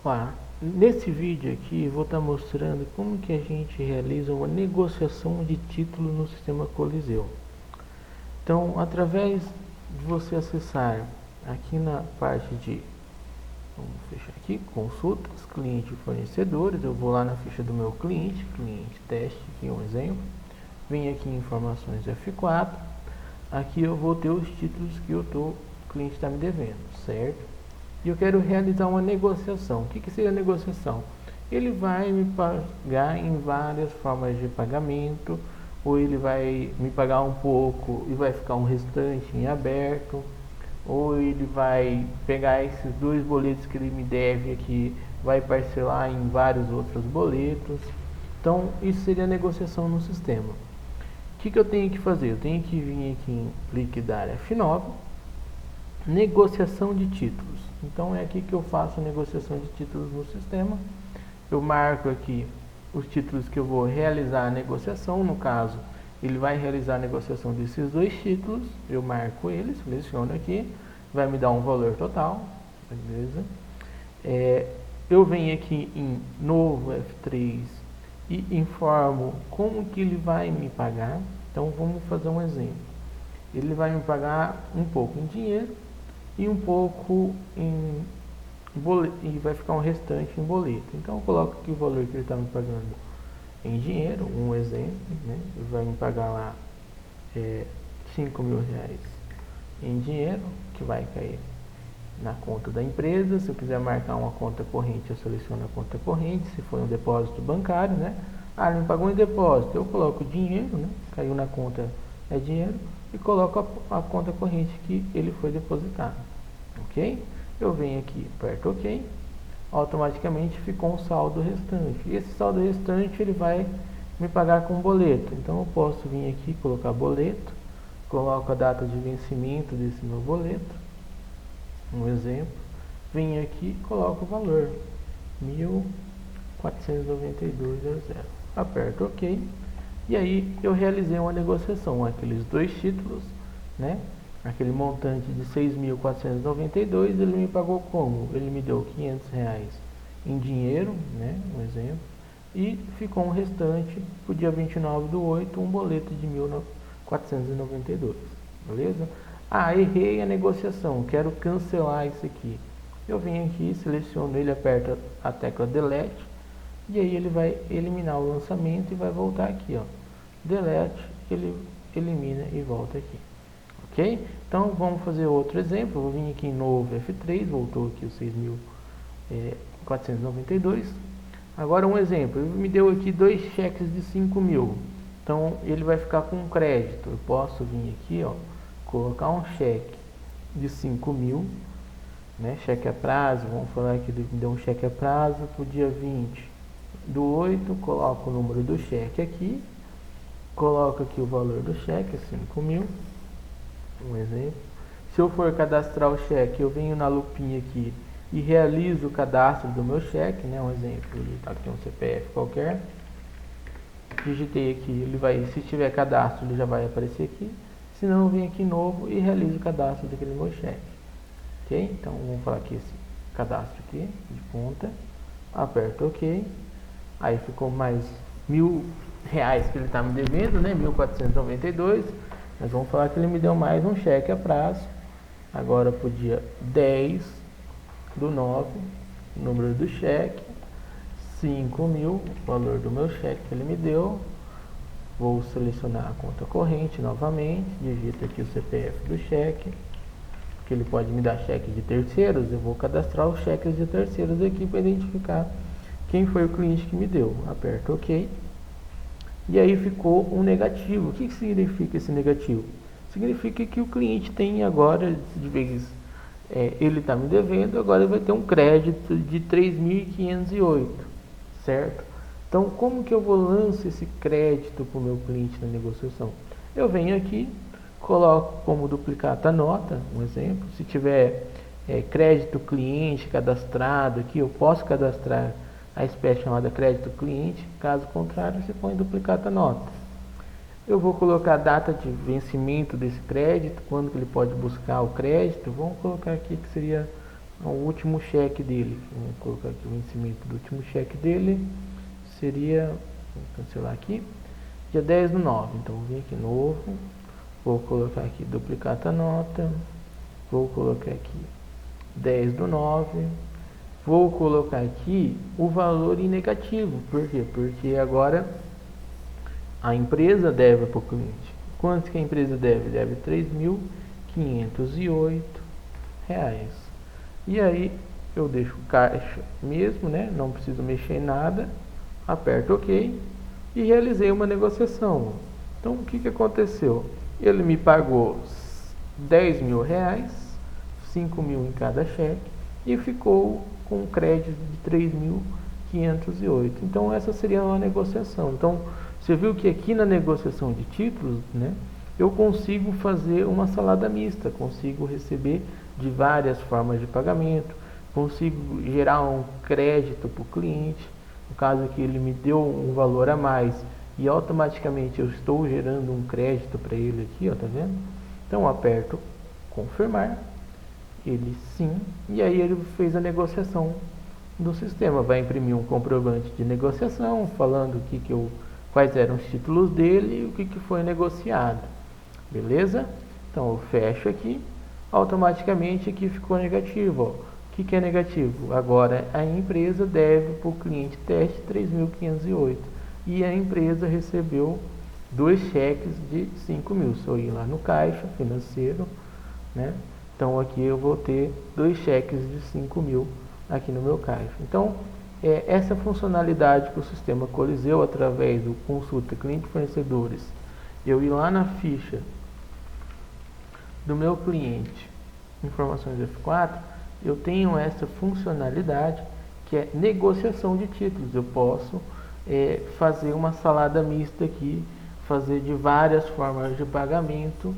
Ó, nesse vídeo aqui eu vou estar mostrando como que a gente realiza uma negociação de título no sistema Coliseu. Então, através de você acessar aqui na parte de, vamos fechar aqui, consultas, cliente e fornecedores, eu vou lá na ficha do meu cliente, cliente teste, aqui um exemplo, vem aqui em informações F4, aqui eu vou ter os títulos que o cliente está me devendo, certo? E eu quero realizar uma negociação. O que seria a negociação? Ele vai me pagar em várias formas de pagamento, ou ele vai me pagar um pouco e vai ficar um restante em aberto, ou ele vai pegar esses dois boletos que ele me deve aqui, vai parcelar em vários outros boletos. Então, isso seria a negociação no sistema. O que eu tenho que fazer? Eu tenho que vir aqui em liquidar F9, negociação de títulos. Então é aqui que eu faço a negociação de títulos no sistema. Eu marco aqui os títulos que eu vou realizar a negociação. No caso, ele vai realizar a negociação desses dois títulos. Eu marco ele, seleciono aqui, vai me dar um valor total. Beleza? Eu venho aqui em novo F3 e informo como que ele vai me pagar. Então vamos fazer um exemplo. Ele vai me pagar um pouco em dinheiro e um pouco em boleto, e vai ficar um restante em boleto. Então eu coloco aqui o valor que ele está me pagando em dinheiro, um exemplo, né? Ele vai me pagar lá 5 mil reais em dinheiro, que vai cair na conta da empresa. Se eu quiser marcar uma conta corrente, eu seleciono a conta corrente, se for um depósito bancário, né? Ele me pagou em depósito, eu coloco o dinheiro, né? Caiu na conta, é dinheiro, e coloco a conta corrente que ele foi depositado, ok? Eu venho aqui, aperto OK, automaticamente ficou um saldo restante, e esse saldo restante ele vai me pagar com boleto. Então eu posso vir aqui, colocar boleto, coloco a data de vencimento desse meu boleto, um exemplo, venho aqui e coloco o valor, 1.492,00, aperto OK. E aí eu realizei uma negociação, aqueles dois títulos, né? Aquele montante de 6.492, ele me pagou como? Ele me deu 500 reais em dinheiro, né? Um exemplo, e ficou um restante para o dia 29/8, um boleto de 1.492, beleza? Errei a negociação, quero cancelar isso aqui. Eu venho aqui, seleciono ele, aperto a tecla Delete, e aí ele vai eliminar o lançamento e vai voltar aqui, ó. Delete, ele elimina e volta aqui. Ok? Então vamos fazer outro exemplo. Eu vou vir aqui em novo F3, voltou aqui os 6.492. Agora um exemplo, ele me deu aqui dois cheques de 5 mil. Então ele vai ficar com crédito. Eu posso vir aqui, ó, colocar um cheque de 5 mil, né? Cheque a prazo, vamos falar que ele me deu um cheque a prazo para o dia 20/8, coloco o número do cheque aqui, coloco aqui o valor do cheque, 5 mil, um exemplo. Se eu for cadastrar o cheque, eu venho na lupinha aqui e realizo o cadastro do meu cheque, né? Um exemplo, digitar aqui um CPF qualquer, digitei aqui, ele vai, se tiver cadastro, ele já vai aparecer aqui, se não, eu venho aqui novo e realizo o cadastro daquele meu cheque, ok? Então vamos falar aqui esse cadastro aqui, de conta, aperto OK. Aí ficou mais R$1.000 que ele está me devendo, né? 1.492. Mas vamos falar que ele me deu mais um cheque a prazo. Agora para o dia 10/9, número do cheque, 5 mil, valor do meu cheque que ele me deu. Vou selecionar a conta corrente novamente, digito aqui o CPF do cheque, que ele pode me dar cheque de terceiros. Eu vou cadastrar os cheques de terceiros aqui para identificar quem foi o cliente que me deu. Aperto OK. E aí ficou um negativo. O que significa esse negativo? Significa que o cliente tem agora, de vez ele está me devendo, agora ele vai ter um crédito de 3.508, certo? Então, como que eu vou lançar esse crédito para o meu cliente na negociação? Eu venho aqui, coloco como duplicata a nota, um exemplo. Se tiver crédito cliente cadastrado aqui, eu posso cadastrar a espécie chamada crédito cliente, caso contrário, você põe duplicata nota. Eu vou colocar a data de vencimento desse crédito, quando que ele pode buscar o crédito. Vamos colocar aqui que seria o último cheque dele. Vou colocar aqui o vencimento do último cheque dele. Seria, vou cancelar aqui, dia 10/9. Então vou vir aqui novo, vou colocar aqui duplicata nota, vou colocar aqui 10/9, vou colocar aqui o valor em negativo. Por quê? Porque agora a empresa deve para o cliente. Quanto que a empresa deve? Deve R$3.508. E aí eu deixo caixa mesmo, né? Não preciso mexer em nada. Aperto OK e realizei uma negociação. Então o que aconteceu? Ele me pagou R$10.000, 5.000 em cada cheque, e ficou com um crédito de 3.508. Então essa seria uma negociação. Então você viu que aqui na negociação de títulos, né, eu consigo fazer uma salada mista, consigo receber de várias formas de pagamento, consigo gerar um crédito para o cliente, no caso que ele me deu um valor a mais e automaticamente eu estou gerando um crédito para ele aqui, ó, tá vendo? Então aperto confirmar, ele sim, e aí ele fez a negociação do sistema, vai imprimir um comprovante de negociação, falando quais eram os títulos dele e o que foi negociado, beleza? Então eu fecho aqui, automaticamente aqui ficou negativo, ó. O que é negativo? Agora a empresa deve para o cliente teste 3.508 e a empresa recebeu 2 cheques de 5.000. Se eu ir lá no caixa financeiro, né? Então aqui eu vou ter 2 cheques de 5.000 aqui no meu caixa. Então essa funcionalidade que o sistema Coliseu, através do consulta cliente fornecedores, eu ir lá na ficha do meu cliente, informações F4, eu tenho essa funcionalidade que é negociação de títulos. Eu posso fazer uma salada mista aqui, fazer de várias formas de pagamento,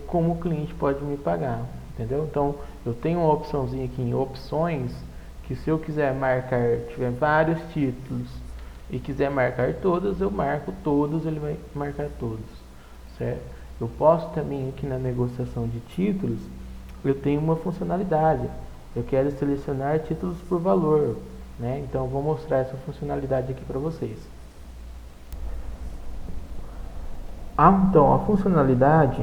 como o cliente pode me pagar, entendeu? Então eu tenho uma opçãozinha aqui em opções, que se eu quiser marcar, tiver vários títulos e quiser marcar todas, eu marco todos, ele vai marcar todos, certo? Eu posso também aqui na negociação de títulos, eu tenho uma funcionalidade, eu quero selecionar títulos por valor, né? Então eu vou mostrar essa funcionalidade aqui para vocês. Então a funcionalidade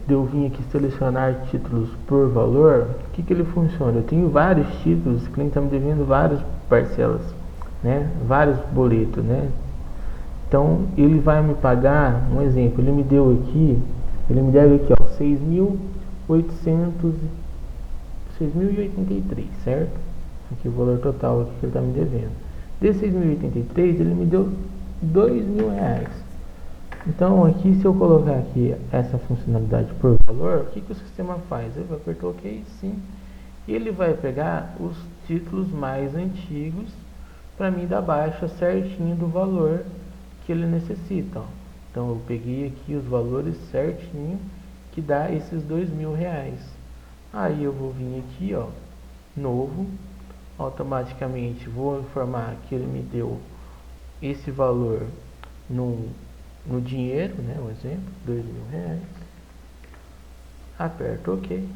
de eu vir aqui selecionar títulos por valor, o que ele funciona? Eu tenho vários títulos, o cliente está me devendo várias parcelas, né? Vários boletos, né? Então ele vai me pagar, um exemplo, ele me deve aqui, ó, 6.083, certo? Aqui o valor total aqui que ele está me devendo. Desse 6.083, ele me deu R$2.000. Então aqui, se eu colocar aqui essa funcionalidade por valor, o que o sistema faz? Ele vai apertar OK, sim, e ele vai pegar os títulos mais antigos para mim dar baixa certinho do valor que ele necessita, ó. Então eu peguei aqui os valores certinho que dá esses R$2.000. Aí eu vou vir aqui, ó, novo, automaticamente vou informar que ele me deu esse valor no dinheiro, né, um exemplo, R$2.000. Aperto OK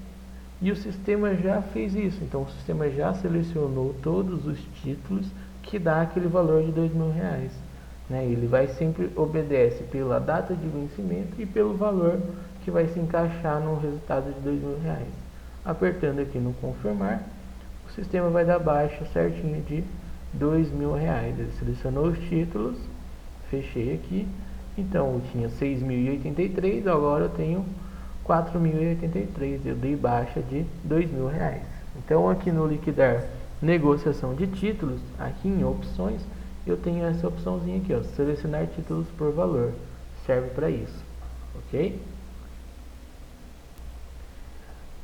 e o sistema já fez isso. Então o sistema já selecionou todos os títulos que dá aquele valor de R$2.000, né? Ele vai sempre obedece pela data de vencimento e pelo valor que vai se encaixar no resultado de R$2.000. Apertando aqui no confirmar, o sistema vai dar baixa certinho de R$2.000. Ele selecionou os títulos, fechei aqui. Então eu tinha 6.083, agora eu tenho 4.083. Eu dei baixa de R$2.000. Então aqui no liquidar negociação de títulos, aqui em opções, eu tenho essa opçãozinha aqui, ó, selecionar títulos por valor, serve para isso, ok?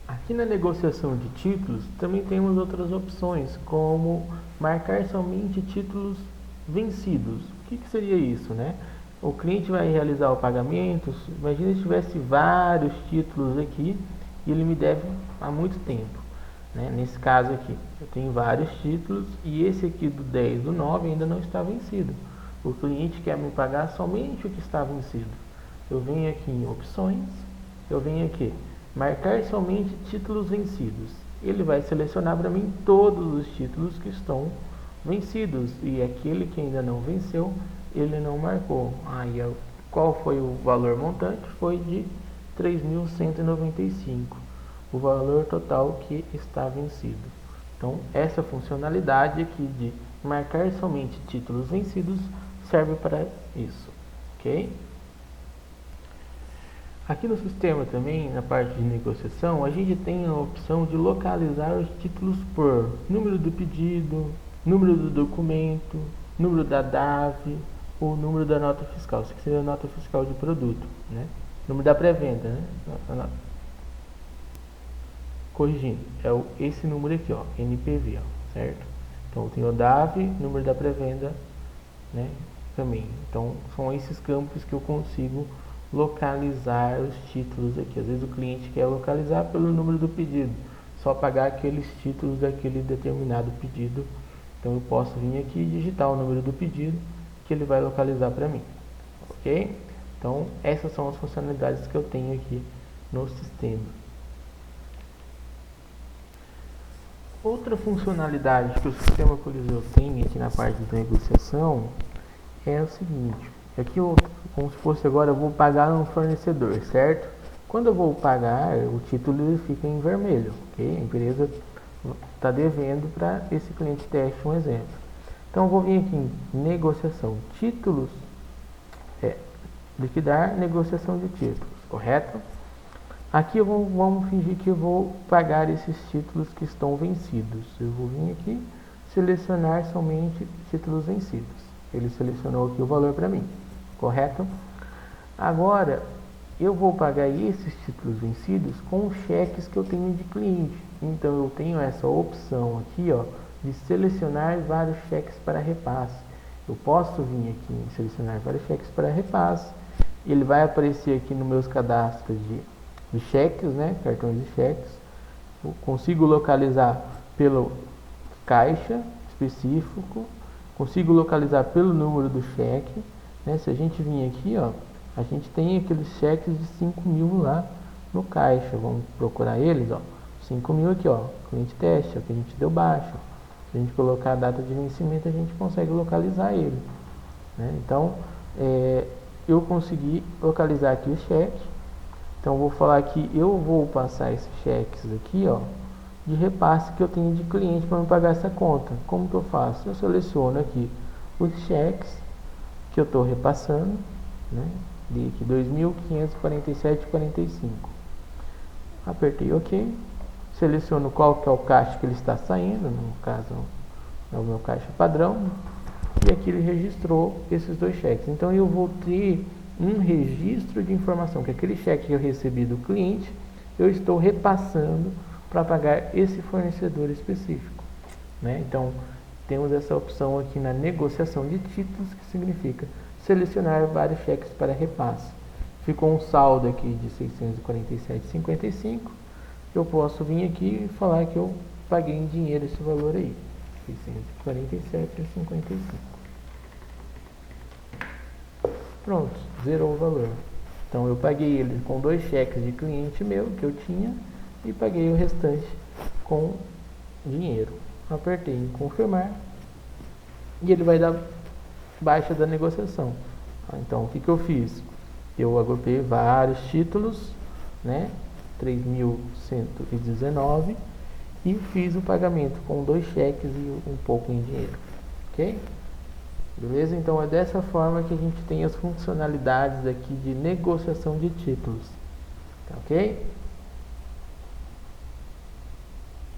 Aqui na negociação de títulos também temos outras opções, como marcar somente títulos vencidos. O que seria isso, né? O cliente vai realizar o pagamento, imagina se tivesse vários títulos aqui e ele me deve há muito tempo, né? Nesse caso aqui, eu tenho vários títulos e esse aqui do 10/9 ainda não está vencido. O cliente quer me pagar somente o que está vencido. Eu venho aqui em opções, eu venho aqui, marcar somente títulos vencidos. ele vai selecionar para mim todos os títulos que estão vencidos, e aquele que ainda não venceu, ele não marcou. Aí, qual foi o valor montante? Foi de 3.195, o valor total que está vencido. Então, essa funcionalidade aqui de marcar somente títulos vencidos serve para isso, ok? Aqui no sistema também, na parte de negociação, a gente tem a opção de localizar os títulos por número do pedido, número do documento, número da DAV ou número da nota fiscal, isso aqui seria a nota fiscal de produto, né? Número da pré-venda, né? Corrigindo, é esse número aqui, ó, NPV, ó, certo? Então, eu tenho o DAV, número da pré-venda, né, também. Então, são esses campos que eu consigo localizar os títulos aqui. Às vezes o cliente quer localizar pelo número do pedido, só pagar aqueles títulos daquele determinado pedido. Então, eu posso vir aqui e digitar o número do pedido que ele vai localizar para mim, ok? Então, essas são as funcionalidades que eu tenho aqui no sistema. Outra funcionalidade que o sistema Coliseu tem aqui na parte de negociação é o seguinte: aqui como se fosse agora, eu vou pagar um fornecedor, certo? Quando eu vou pagar, o título ele fica em vermelho, ok? A empresa está devendo para esse cliente teste, um exemplo. Então eu vou vir aqui em negociação, títulos, liquidar, negociação de títulos, correto? Aqui vamos fingir que eu vou pagar esses títulos que estão vencidos. Eu vou vir aqui, selecionar somente títulos vencidos. Ele selecionou aqui o valor para mim, correto? Agora, eu vou pagar esses títulos vencidos com cheques que eu tenho de cliente. Então, eu tenho essa opção aqui, ó, de selecionar vários cheques para repasse. Eu posso vir aqui em selecionar vários cheques para repasse. Ele vai aparecer aqui nos meus cadastros de cheques, né, cartões de cheques. Eu consigo localizar pelo caixa específico, consigo localizar pelo número do cheque, né? Se a gente vir aqui, ó, a gente tem aqueles cheques de 5.000 lá no caixa. Vamos procurar eles, ó, 5.000 aqui, ó, cliente teste, ó, que a gente deu baixa. Se a gente colocar a data de vencimento, a gente consegue localizar ele, né? Então, eu consegui localizar aqui o cheque. Então, eu vou falar que eu vou passar esses cheques aqui, ó, de repasse que eu tenho de cliente para me pagar essa conta. Como que eu faço? Eu seleciono aqui os cheques que eu estou repassando, né, de aqui 2.547,45. Apertei OK. Seleciono qual que é o caixa que ele está saindo, no caso é o meu caixa padrão. E aqui ele registrou esses dois cheques. Então, eu vou ter um registro de informação, que aquele cheque que eu recebi do cliente, eu estou repassando para pagar esse fornecedor específico, né? Então, temos essa opção aqui na negociação de títulos, que significa selecionar vários cheques para repasse. Ficou um saldo aqui de 647,55. Eu posso vir aqui e falar que eu paguei em dinheiro esse valor aí, 647,55. Pronto, zerou o valor. Então, eu paguei ele com 2 cheques de cliente meu que eu tinha e paguei o restante com dinheiro. Apertei em confirmar e ele vai dar baixa da negociação. Então, o que eu fiz? Eu agrupei vários títulos, né, 3.119, e fiz o pagamento com 2 cheques e um pouco em dinheiro, ok? Beleza? Então, é dessa forma que a gente tem as funcionalidades aqui de negociação de títulos, tá ok?